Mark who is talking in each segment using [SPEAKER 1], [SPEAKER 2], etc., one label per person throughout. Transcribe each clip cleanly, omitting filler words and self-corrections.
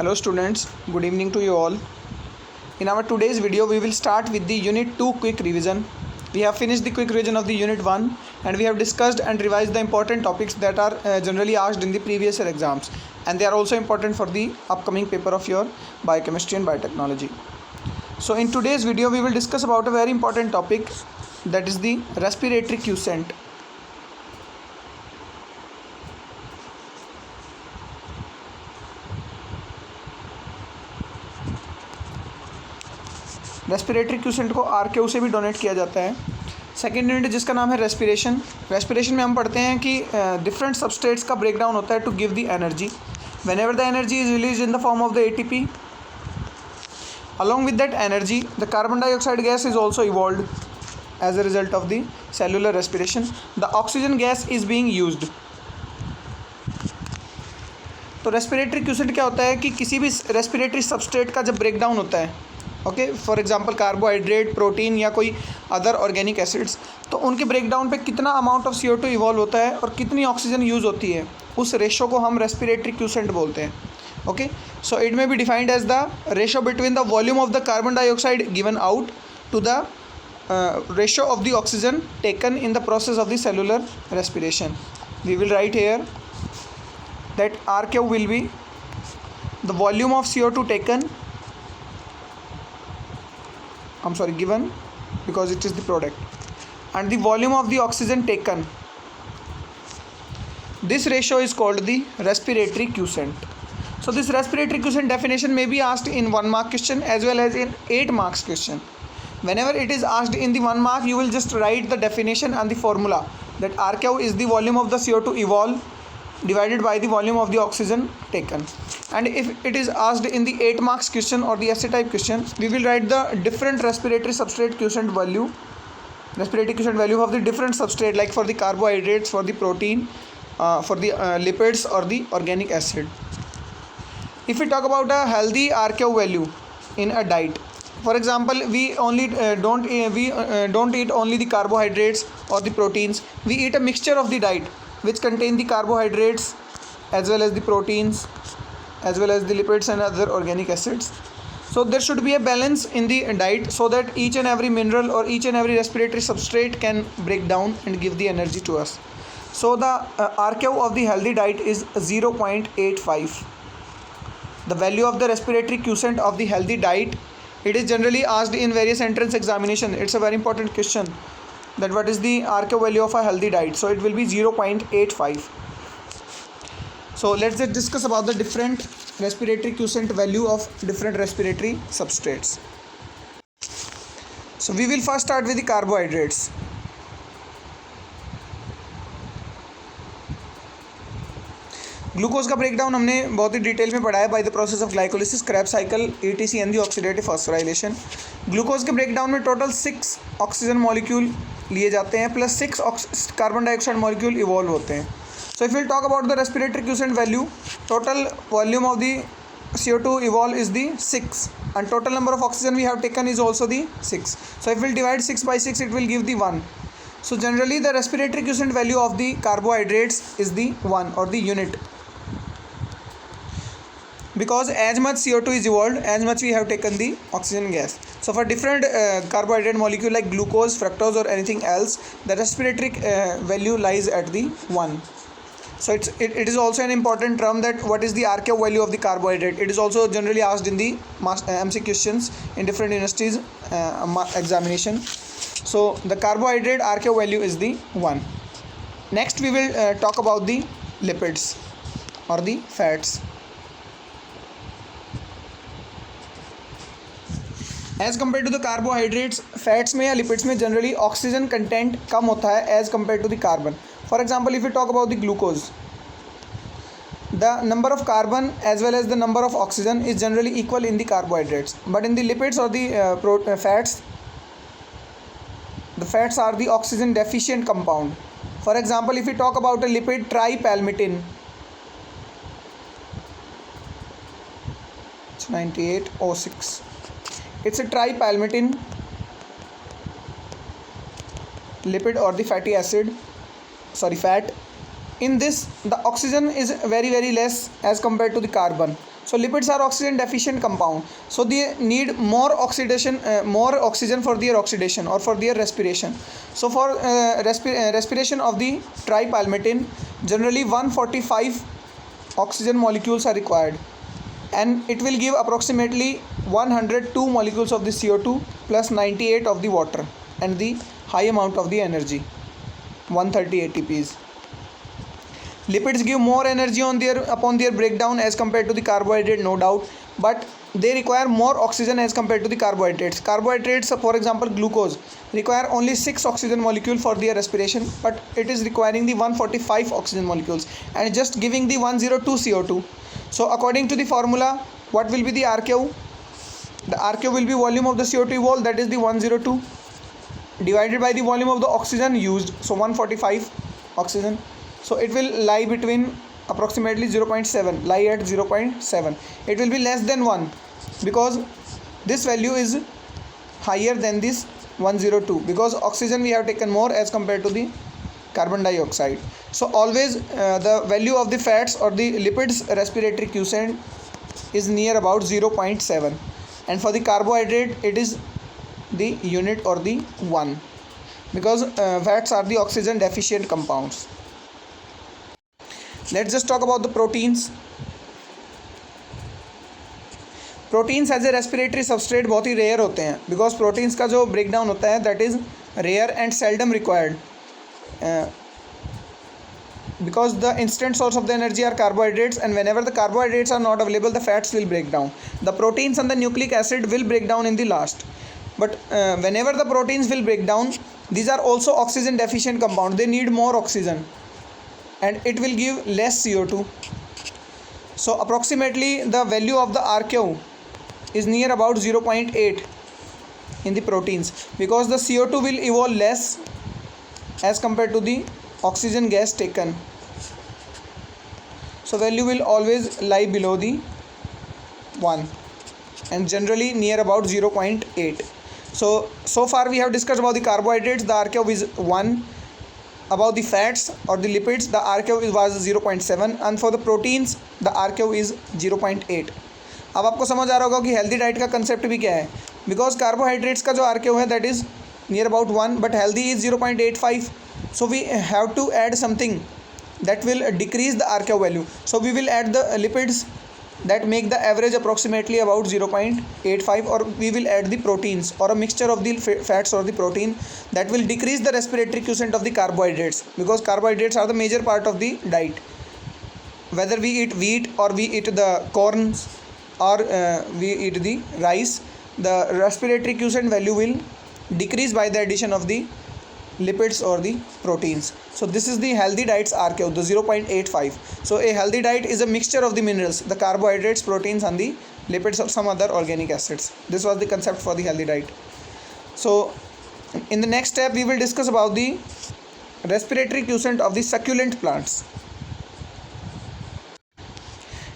[SPEAKER 1] Hello students, good evening to you all. In our today's video we will start with the unit 2 quick revision. We have finished the quick revision of the unit 1 and we have discussed and revised the important topics that are generally asked in the previous year exams, and they are also important for the upcoming paper of your biochemistry and biotechnology. So in today's video we will discuss about a very important topic, that is the respiratory quiescent. Respiratory quotient को RQ से भी donate किया जाता है. Second unit जिसका नाम है respiration. Respiration में हम पढ़ते हैं कि डिफरेंट सबस्ट्रेट्स का ब्रेकडाउन होता है to give the energy. Whenever the energy is release in the form of the ATP, along with that energy the carbon dioxide gas is also evolved as a result of the cellular respiration. The oxygen gas is being used. तो respiratory quotient क्या होता है कि किसी भी respiratory substrate का जब breakdown होता है, okay, for example carbohydrate, protein या कोई अदर ऑर्गेनिक एसिड्स, तो उनके ब्रेकडाउन पे कितना अमाउंट ऑफ CO2 इवॉल्व होता है और कितनी ऑक्सीजन यूज़ होती है, उस रेशो को हम रेस्पिरेटरी क्यूसेंट बोलते हैं. Okay, so it may be defined as the ratio between the volume of the carbon dioxide given out to the ratio of the oxygen taken in the process of the cellular respiration. We will write here that RQ will be the volume of CO2 taken, given, because it is the product, and the volume of the oxygen taken. This ratio is called the respiratory quiescent. So this respiratory quiescent definition may be asked in 1 mark question as well as in 8 marks question. Whenever it is asked in the 1 mark, you will just write the definition and the formula, that RQ is the volume of the CO2 evolved divided by the volume of the oxygen taken. And if it is asked in the 8 marks question or the essay type question, we will write the different respiratory substrate quiescent value, respiratory quiescent value of the different substrate, like for the carbohydrates, for the protein, for the lipids or the organic acid. If we talk about a healthy RQ value in a diet, for example, we don't eat only the carbohydrates or the proteins. We eat a mixture of the diet which contain the carbohydrates as well as the proteins as well as the lipids and other organic acids. So there should be a balance in the diet so that each and every mineral or each and every respiratory substrate can break down and give the energy to us. So the RQ of the healthy diet is 0.85. The value of the respiratory quiescent of the healthy diet, it is generally asked in various entrance examination. It's a very important question, that what is the RQ value of a healthy diet. So it will be 0.85. So let's just discuss about the different respiratory quiescent value of different respiratory substrates. So we will first start with the carbohydrates. Glucose का breakdown हमने बहुत ही detail में पढ़ा है by the process of glycolysis, Krebs cycle, ETC and the oxidative phosphorylation. Glucose के breakdown में total 6 oxygen molecule लिए जाते हैं plus 6 carbon dioxide molecule evolve होते हैं. So if will talk about the respiratory quotient value, total volume of the CO2 evolve is the 6 and total number of oxygen we have taken is also the 6. So if we'll divide 6 by 6, it will give the 1. So generally the respiratory quiescent value of the carbohydrates is the 1 or the unit, because as much CO2 is evolved, as much we have taken the oxygen gas. So for different carbohydrate molecule like glucose, fructose or anything else, the respiratory value lies at the 1. So it is also an important term, that what is the RQ value of the carbohydrate. It is also generally asked in the MC questions in different universities examination. So the carbohydrate RQ value is the 1. Next we will talk about the lipids or the fats. As compare to the carbohydrates, fats में या lipids में generally oxygen content कम होता है as compare to the carbon. For example, if you talk about the glucose, the number of carbon as well as the number of oxygen is generally equal in the carbohydrates, but in the lipids और the fats are the oxygen deficient compound. For example, if you talk about a lipid tripalmitin 98O6, it's a tripalmitin lipid or the fatty acid, fat. In this the oxygen is very less as compared to the carbon. So lipids are oxygen deficient compound, so they need more oxygen for their oxidation or for their respiration. So for respiration of the tripalmitin, generally 145 oxygen molecules are required, and it will give approximately 102 molecules of the CO2 plus 98 of the water and the high amount of the energy, 130 ATPs. Lipids give more energy upon their breakdown as compared to the carbohydrate, no doubt, but they require more oxygen as compared to the carbohydrates. Carbohydrates, for example glucose, require only 6 oxygen molecules for their respiration, but it is requiring the 145 oxygen molecules and just giving the 102 CO2. So according to the formula, what will be the RQ? The RQ will be volume of the CO2 evolved, that is the 102, divided by the volume of the oxygen used, so 145 oxygen. So it will lie between approximately 0.7, lie at 0.7. It will be less than 1 because this value is higher than this 102, because oxygen we have taken more as compared to the carbon dioxide. So always the value of the fats or the lipids respiratory quotient is near about 0.7, and for the carbohydrate it is the unit or the 1, because fats are the oxygen deficient compounds. Let's just talk about the proteins. Proteins as a respiratory substrate बहुत ही rare होते हैं, because proteins का जो break down होता है that is rare and seldom required, because the instant source of the energy are carbohydrates, and whenever the carbohydrates are not available, the fats will break down. The proteins and the nucleic acid will break down in the last, but whenever the proteins will break down, these are also oxygen deficient compound. They need more oxygen and it will give less CO2. So approximately the value of the RQ is near about 0.8 in the proteins, because the CO2 will evolve less as compared to the oxygen gas taken. So value will always lie below the 1 and generally near about 0.8. So far we have discussed about the carbohydrates, the RQ is 1. About the fats or the lipids, the RQ was 0.7, and for the proteins the RQ is 0.8. अब आपको समझ आ रहा होगा कि healthy diet का concept भी क्या है, बिकॉज कार्बोहाइड्रेट्स का जो RQ है that is near about 1, but healthy is 0.85. So we have to add something that will decrease the RQ value. So we will add the lipids that make the average approximately about 0.85, or we will add the proteins or a mixture of the fats or the protein that will decrease the respiratory quotient of the carbohydrates, because carbohydrates are the major part of the diet. Whether we eat wheat or we eat the corns or we eat the rice, the respiratory quotient value will decrease by the addition of the lipids or the proteins. So this is the healthy diet's RQ, the 0.85. So a healthy diet is a mixture of the minerals, the carbohydrates, proteins and the lipids or some other organic acids. This was the concept for the healthy diet. So in the next step we will discuss about the respiratory quotient of the succulent plants.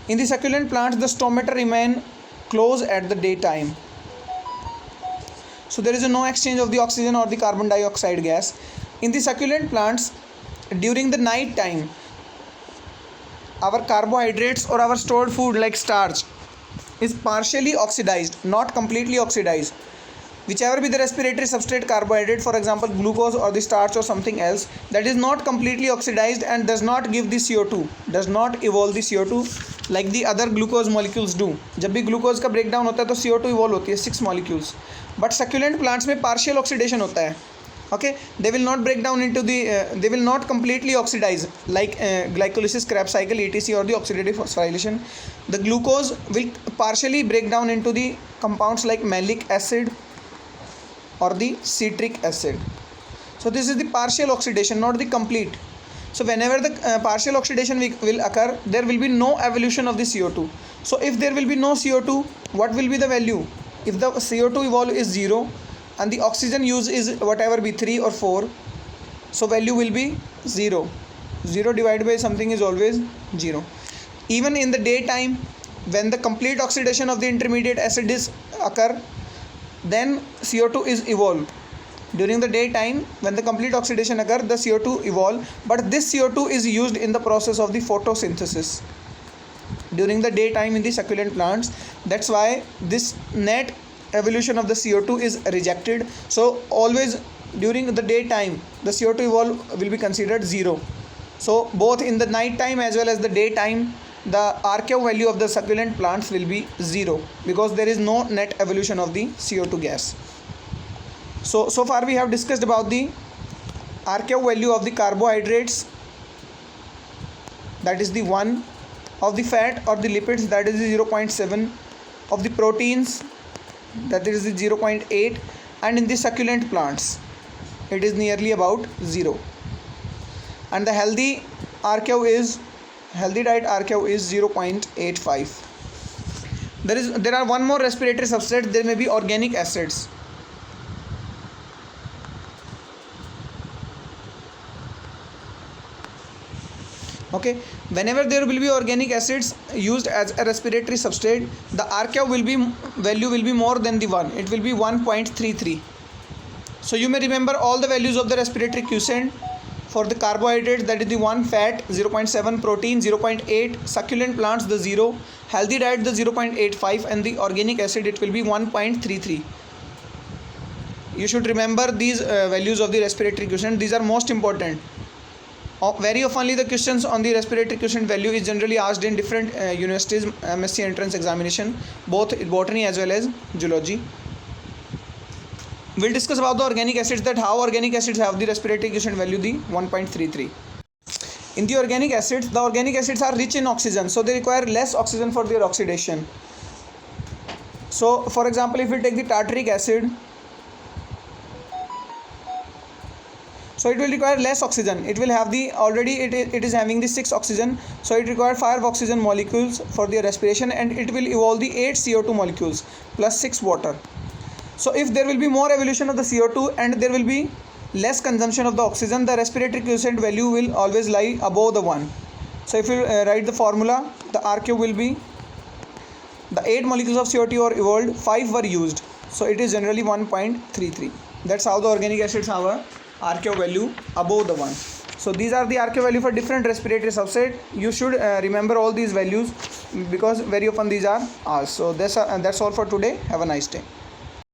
[SPEAKER 1] In the succulent plants, the stomata remain closed at the daytime. So there is no exchange of the oxygen or the carbon dioxide gas. In the succulent plants, during the night time, our carbohydrates or our stored food like starch is partially oxidized, not completely oxidized. Whichever be the respiratory substrate carbohydrate, for example glucose or the starch or something else, that is not completely oxidized and does not give the CO2, does not evolve the CO2 like the other glucose molecules do. जब भी glucose का break down होता है तो CO2 evolve होती है 6 molecules, but succulent plants में partial oxidation होता है. Okay, they will not break down into the they will not completely oxidize like glycolysis, Krebs cycle, etc. or the oxidative phosphorylation. The glucose will partially break down into the compounds like malic acid or the citric acid. So this is the partial oxidation, not the complete. So whenever the partial oxidation will occur, there will be no evolution of the CO2. So if there will be no CO2, what will be the value? If the CO2 evolve is 0 and the oxygen use is whatever be 3 or 4, so value will be 0. 0 divided by something is always 0. Even in the daytime, when the complete oxidation of the intermediate acid is occur, then CO2 is evolved. During the daytime, when the complete oxidation occur, the CO2 evolve, but this CO2 is used in the process of the photosynthesis. during the daytime in the succulent plants. That's why this net evolution of the CO2 is rejected. So always during the daytime the CO2 evolve will be considered 0. So both in the night time as well as the daytime the RKO value of the succulent plants will be 0 because there is no net evolution of the CO2 gas. So far we have discussed about the RKO value of the carbohydrates, that is the 1, of the fat or the lipids, that is the 0.7, of the proteins, that is the 0.8, and in the succulent plants it is nearly about 0. And the healthy RKO is diet RKO is 0.85. There are one more respiratory substrate. There may be organic acids. Okay, whenever there will be organic acids used as a respiratory substrate, the RKO value will be more than the 1. It will be 1.33. So you may remember all the values of the respiratory quiescent. For the carbohydrates, that is the 1, fat 0.7, protein 0.8, succulent plants the 0, healthy diet the 0.85, and the organic acid it will be 1.33. You should remember these values of the respiratory quiescent. These are most important. Very oftenly the questions on the respiratory quiescent value is generally asked in different universities MSc entrance examination, both botany as well as zoology. We'll discuss about the organic acids, that how organic acids have the respiratory quiescent value the 1.33. In the organic acids are rich in oxygen, so they require less oxygen for their oxidation. So for example, if we take the tartaric acid, so it will require less oxygen. It will have the it is having the 6 oxygen, so it requires 5 oxygen molecules for the respiration, and it will evolve the 8 CO2 molecules plus 6 water. So if there will be more evolution of the CO2 and there will be less consumption of the oxygen, the respiratory quiescent value will always lie above the 1. So if you write the formula, the RQ will be the 8 molecules of CO2 are evolved, 5 were used, so it is generally 1.33. That's how the organic acids have a RQ value above the 1. So these are the RQ value for different respiratory substrate. You should remember all these values because very often these are asked. So that's all for today. Have a nice day.